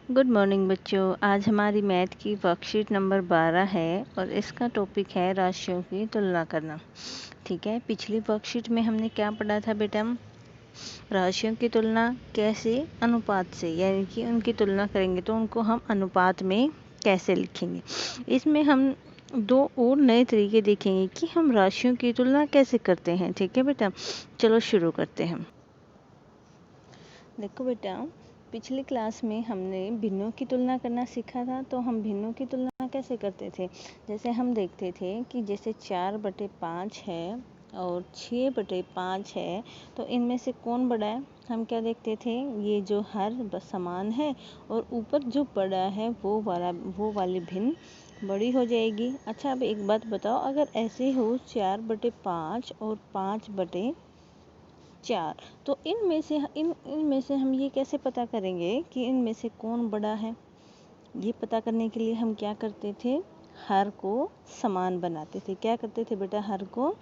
Good morning बच्चों। आज हमारी मैथ की वर्कशीट नंबर 12 है और इसका टॉपिक है राशियों की तुलना करना। ठीक है, पिछली वर्कशीट में हमने क्या पढ़ा था बेटा? राशियों की तुलना कैसे? अनुपात से, यानी कि उनकी तुलना करेंगे तो उनको हम अनुपात में कैसे लिखेंगे। इसमें हम दो और नए तरीके देखेंगे कि हम राशियों की तुलना कैसे करते हैं। ठीक है बेटा, चलो शुरू करते हैं। देखो बेटा, पिछली क्लास में हमने भिन्नों की तुलना करना सीखा था। तो हम भिन्नों की तुलना कैसे करते थे? जैसे हम देखते थे कि जैसे 4/5 है और 6/5 है, तो इनमें से कौन बड़ा है? हम क्या देखते थे, ये जो हर समान है और ऊपर जो बड़ा है वो वाली भिन्न बड़ी हो जाएगी। अच्छा, अब एक बात बताओ, अगर ऐसे हो 4/5 और 5/4, तो इनमें से हम ये कैसे पता करेंगे कि इनमें से कौन बड़ा है? ये पता करने के लिए हम क्या करते थे, हर को समान बनाते थे। क्या करते थे बेटा? हर को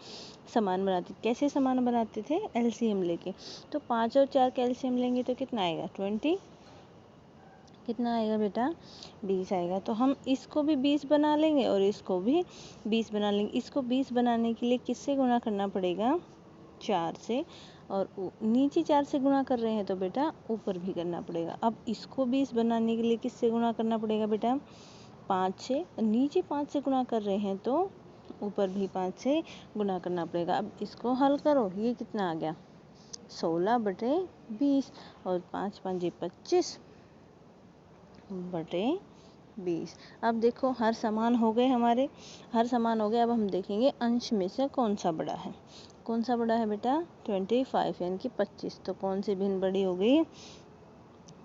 समान बनाते। कैसे समान बनाते थे? एलसीएम लेके। तो 5 और 4 का एलसीएम लेंगे तो कितना आएगा? 20। कितना आएगा बेटा? 20 आएगा। तो हम इसको भी 20 बना लेंगे और इसको भी 20 बना लेंगे। इसको 20 बनाने के लिए किससे गुणा करना पड़ेगा? 4 से। और नीचे 4 से गुणा कर रहे हैं तो बेटा ऊपर भी करना पड़ेगा। अब इसको 20 बनाने के लिए किससे गुणा करना पड़ेगा बेटा? 5 से। नीचे 5 से गुणा कर रहे हैं तो ऊपर भी 5 से गुणा करना पड़ेगा। अब इसको हल करो, ये कितना आ गया? 16/20 और 5 5 25/20। अब देखो, हर समान हो गए हमारे, हर समान हो गए। अब हम देखेंगे अंश में से कौन सा बड़ा है। कौन सा बड़ा है बेटा? 25 यानी कि 25। तो कौन सी भिन्न बड़ी हो गई?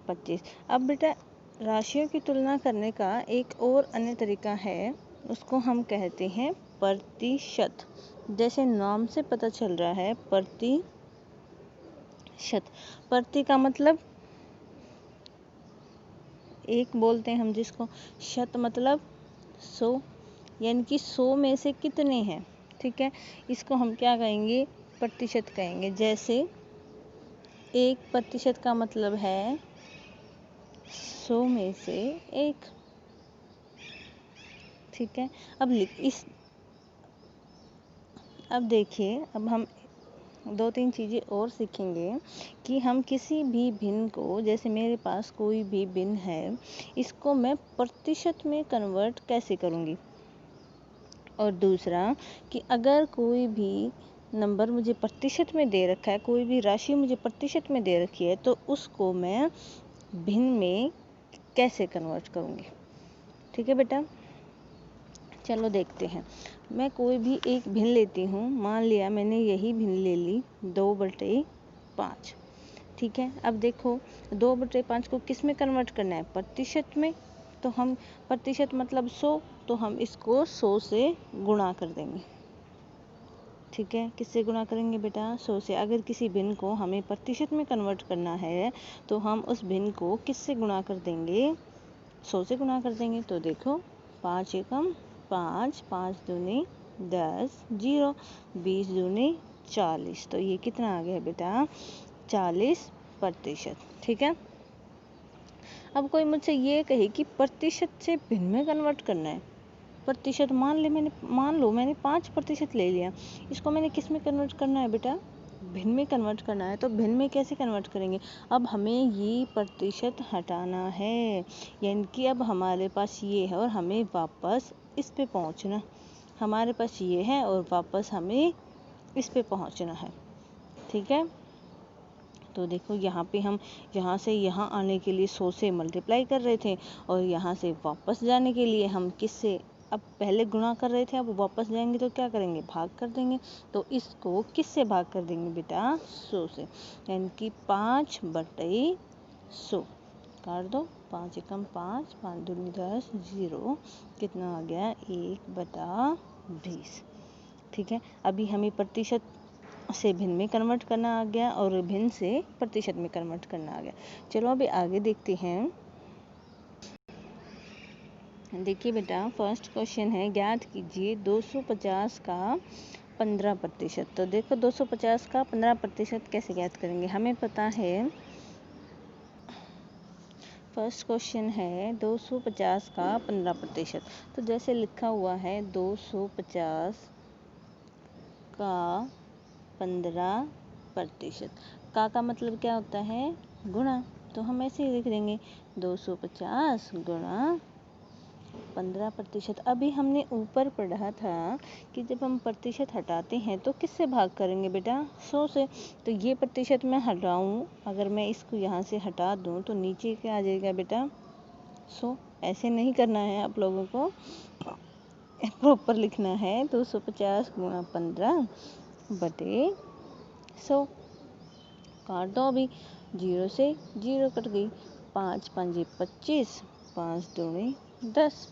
25। अब बेटा, राशियों की तुलना करने का एक और अन्य तरीका है, उसको हम कहते हैं प्रतिशत। जैसे नाम से पता चल रहा है, प्रतिशत। प्रति का मतलब एक बोलते हैं हम जिसको, शत मतलब 100, यानी कि 100 में से कितने हैं। ठीक है, इसको हम क्या कहेंगे? प्रतिशत कहेंगे। जैसे 1% का मतलब है 100 में से 1। ठीक है, अब देखिए, अब हम 2-3 चीज़ें और सीखेंगे कि हम किसी भी भिन्न को, जैसे मेरे पास कोई भी भिन्न है, इसको मैं प्रतिशत में कन्वर्ट कैसे करूँगी। और दूसरा कि अगर कोई भी नंबर मुझे प्रतिशत में दे रखा है, कोई भी राशि मुझे प्रतिशत में दे रखी है, तो उसको मैं भिन्न में कैसे कन्वर्ट करूँगी। ठीक है बेटा, चलो देखते हैं। मैं कोई भी एक भिन्न लेती हूँ। मान लिया मैंने यही भिन्न ले ली, 2/5। ठीक है, अब देखो 2/5 को किस में कन्वर्ट करना है? प्रतिशत में। तो हम प्रतिशत मतलब 100, तो हम इसको 100 से गुणा कर देंगे। ठीक है, किससे गुणा करेंगे बेटा? 100 से। अगर किसी भिन्न को हमें प्रतिशत में कन्वर्ट करना है तो हम उस भिन्न को किससे गुणा कर देंगे? 100 से गुणा कर देंगे। तो देखो, 5 एकम 5, 5 दूनी 10, 0, 20 दूनी 40। तो ये कितना आ गया बेटा? 40%। ठीक है, अब कोई मुझसे ये कहे कि प्रतिशत से भिन्न में कन्वर्ट करना है। प्रतिशत मान लो मैंने 5% ले लिया, इसको मैंने किस में कन्वर्ट करना है बेटा? भिन्न में कन्वर्ट करना है। तो भिन्न में कैसे कन्वर्ट करेंगे? अब हमें ये प्रतिशत हटाना है, यानी कि अब हमारे पास ये है और हमें वापस इस पे पहुंचना। हमारे पास ये है और वापस हमें इस पे पहुंचना है। ठीक है, तो देखो यहाँ पे हम यहाँ से यहाँ आने के लिए 100 से मल्टीप्लाई कर रहे थे और यहाँ से वापस जाने के लिए हम किससे, अब पहले गुणा कर रहे थे, अब वापस जाएंगे तो क्या करेंगे? भाग कर देंगे। तो इसको किससे भाग कर देंगे बेटा? 100 से, यानी कि 5/100। काट दो, 5 एकम 5, 5 दूनी 10, 0, कितना आ गया? 1/20। ठीक है, अभी हमें प्रतिशत से भिन्न में कन्वर्ट करना आ गया और भिन्न से प्रतिशत में कन्वर्ट करना आ गया। चलो अभी आगे देखते हैं। देखिए बेटा, फर्स्ट क्वेश्चन है, ज्ञात कीजिए 250 का 15%। तो देखो 250 का 15% कैसे ज्ञात करेंगे? हमें पता है फर्स्ट क्वेश्चन है 250 का 15%। तो जैसे लिखा हुआ है 250 का 15%। का मतलब क्या होता है? गुणा। तो हम ऐसे ही लिख देंगे 250 गुणा 15%। अभी हमने ऊपर पढ़ा था कि जब हम प्रतिशत हटाते हैं तो किससे भाग करेंगे बेटा? 100 से। तो ये प्रतिशत मैं हटाऊं, अगर मैं इसको यहाँ से हटा दूं तो नीचे क्या आ जाएगा बेटा? 100। ऐसे नहीं करना है आप लोगों को, प्रॉपर लिखना है 250 गुणा 15 बटे 100। काट दो अभी, 0 से 0 कट गई, 5 5 25, 5 दूनी 10।